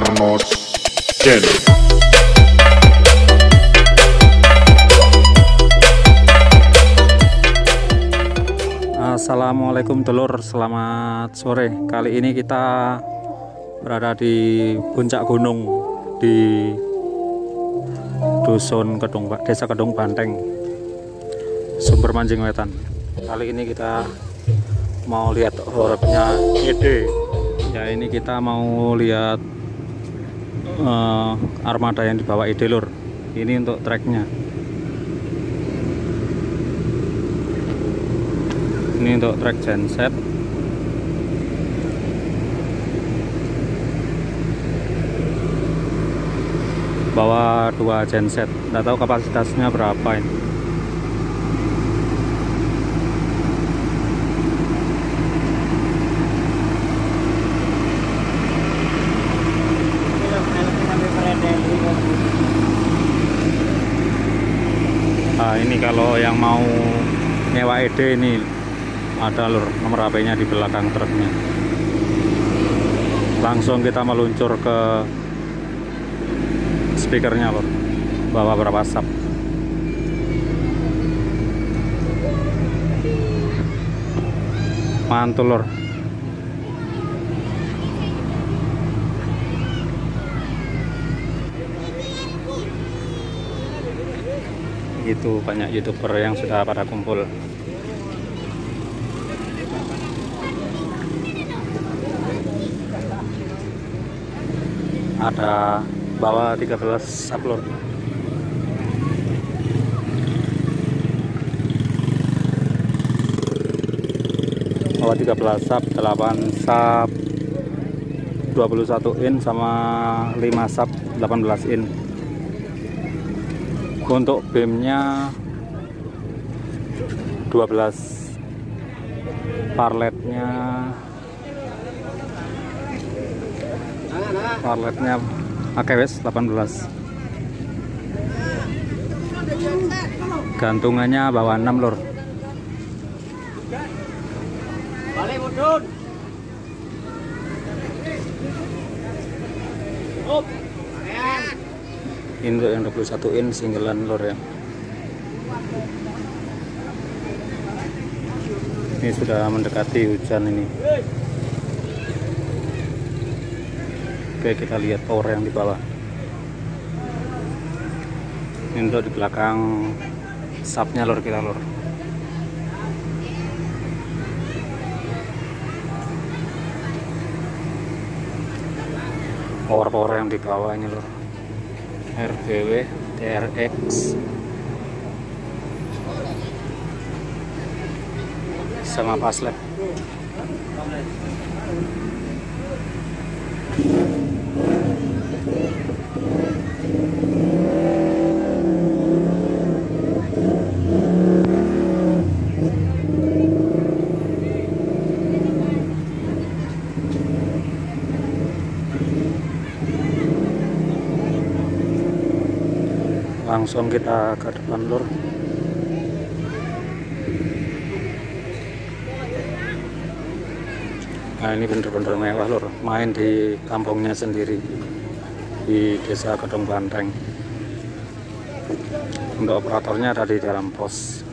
Halaman Kedung. Assalamualaikum dulur, selamat sore. Kali ini kita berada di puncak gunung di dusun desa Kedung Banteng, sumber mancing wetan. Kali ini kita mau lihat horegnya ide. Ya, ini kita mau lihat armada yang dibawa ide lur. Ini untuk treknya. Ini untuk trek genset. Bawa 2 genset. Nggak tahu kapasitasnya berapa ini. Nah, ini kalau yang mau nyewa ide ini ada lur, nomor HP-nya di belakang truknya. Langsung kita meluncur ke speakernya lur, bawa berapa sub. Mantul lur. Itu banyak YouTuber yang sudah pada kumpul. Ada bawa 13 sub lur. Bawa 13 sub, 8 sub 21 in sama 5 sub 18 in. Untuk beamnya 12, parletnya AKWS 18, gantungannya bawa 6 lur. Ini untuk yang 21 in singlean lur ya. Ini sudah mendekati hujan ini. Oke, kita lihat power yang di bawah. Ini untuk di belakang subnya lur kita lur. Power yang di bawah ini lur. RBW, TRX, sama paslep. Langsung kita ke depan lur. Nah, ini bener-bener mewah lur, main di kampungnya sendiri di desa Kedung Banteng. Untuk operatornya ada di dalam pos.